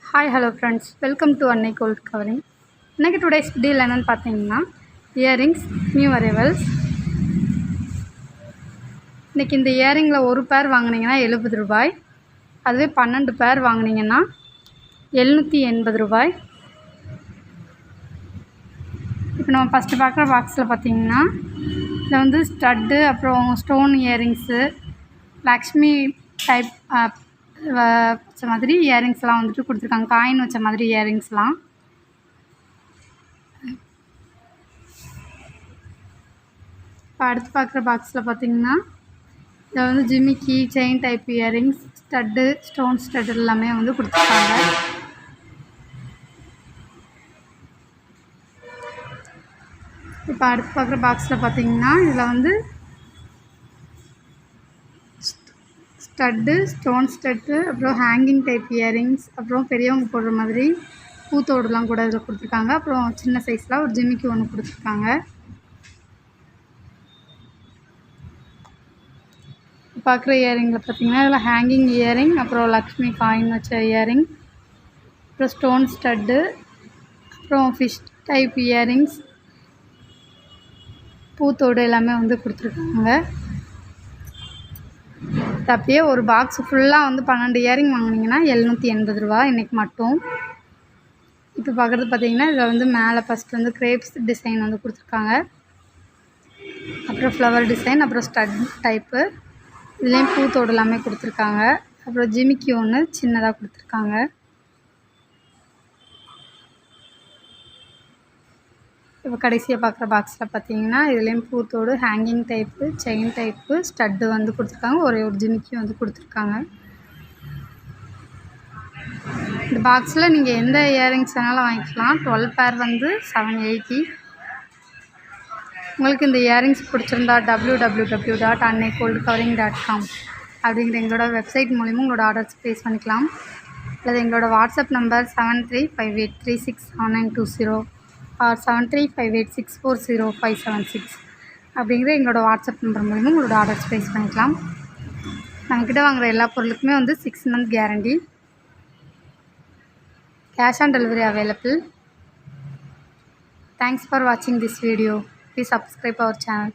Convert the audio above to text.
Hi hello friends, welcome to அன்னை gold covering. இன்றைக்கி today's deal என்னென்னு பார்த்தீங்கன்னா இயரிங்ஸ் நியூ அரைவல்ஸ். இன்றைக்கி இந்த இயரிங்கில் ஒரு பேர் வாங்கினீங்கன்னா 70 ரூபாய், அதுவே 12 பேர் வாங்கினீங்கன்னா 780 ரூபாய். இப்போ நம்ம ஃபஸ்ட்டு பார்க்குற பாக்ஸில் பார்த்தீங்கன்னா இதில் வந்து ஸ்டட்டு, அப்புறம் ஸ்டோன் இயரிங்ஸு, லக்ஷ்மி டைப் வச்ச மாதிரி இயரிங்ஸ்லாம் வந்துட்டு கொடுத்துருக்காங்க. காயின் வச்ச மாதிரி இயரிங்ஸ்லாம். இப்போ அடுத்து பார்க்குற பாக்ஸில் பார்த்தீங்கன்னா இதில் வந்து ஜிமிக்கி, chain type earrings, stud, stone stud எல்லாமே வந்து கொடுத்துருக்காங்க. இப்போ அடுத்து பார்க்குற பாக்ஸில் பார்த்தீங்கன்னா இதில் வந்து ஸ்டட்டு, ஸ்டோன் ஸ்டட்டு, அப்புறம் ஹேங்கிங் டைப் இயரிங்ஸ், அப்புறம் பெரியவங்க போடுற மாதிரி பூத்தோடுலாம் கூட இதில் கொடுத்துருக்காங்க. அப்புறம் சின்ன சைஸில் ஒரு ஜிமிக்கி ஒன்று கொடுத்துருக்காங்க. பார்க்குற இயரிங்கில் பார்த்தீங்கன்னா இதில் ஹேங்கிங் இயரிங், அப்புறம் லக்ஷ்மி காயின் வச்ச இயரிங், அப்புறம் ஸ்டோன் ஸ்டட்டு, அப்புறம் ஃபிஷ் டைப் இயரிங்ஸ், பூத்தோடு எல்லாமே வந்து கொடுத்துருக்காங்க. அப்படியே ஒரு பாக்ஸ் ஃபுல்லாக வந்து 12 இயரிங் வாங்கினீங்கன்னா 780 ரூபா இன்றைக்கி மட்டும். இப்போ பார்க்குறது பார்த்தீங்கன்னா இதில் வந்து மேலே ஃபஸ்ட்டு வந்து கிரேப்ஸ் டிசைன் வந்து கொடுத்துருக்காங்க, அப்புறம் ஃப்ளவர் டிசைன், அப்புறம் ஸ்டட் டைப்பு, இதுலேயும் பூத்தோடு எல்லாமே கொடுத்துருக்காங்க. அப்புறம் ஜிமிக்கி ஒன்று சின்னதாக கொடுத்துருக்காங்க. இப்போ கடைசியாக பார்க்குற பாக்ஸில் பார்த்தீங்கன்னா இதுலேயும் பூத்தோடு, hanging type, chain type, stud வந்து கொடுத்துருக்காங்க. ஒரே ஒரு ஜிமிக்கி வந்து கொடுத்துருக்காங்க. இந்த பாக்ஸில் நீங்கள் எந்த இயரிங்ஸ் வேணாலும் வாங்கிக்கலாம். 12 பேர் வந்து 780. உங்களுக்கு இந்த இயரிங்ஸ் பிடிச்சிருந்தா www.annaigoldcovering.com அப்படிங்கிற எங்களோட வெப்சைட் மூலிமா உங்களோட ஆர்டர்ஸ் ப்ளேஸ் பண்ணிக்கலாம். அல்லது எங்களோட வாட்ஸ்அப் நம்பர் 7358367920 ஆர் 7358640576 அப்படிங்கிற எங்களோட வாட்ஸ்அப் நம்பர் மூலிமா உங்களோட ஆர்டர்ஸ் ப்ளேஸ் பண்ணிக்கலாம். நம்மக்கிட்ட வாங்குகிற எல்லா பொருளுக்குமே வந்து 6 month guarantee. Cash on delivery available. Thanks for watching this video. Please subscribe our channel.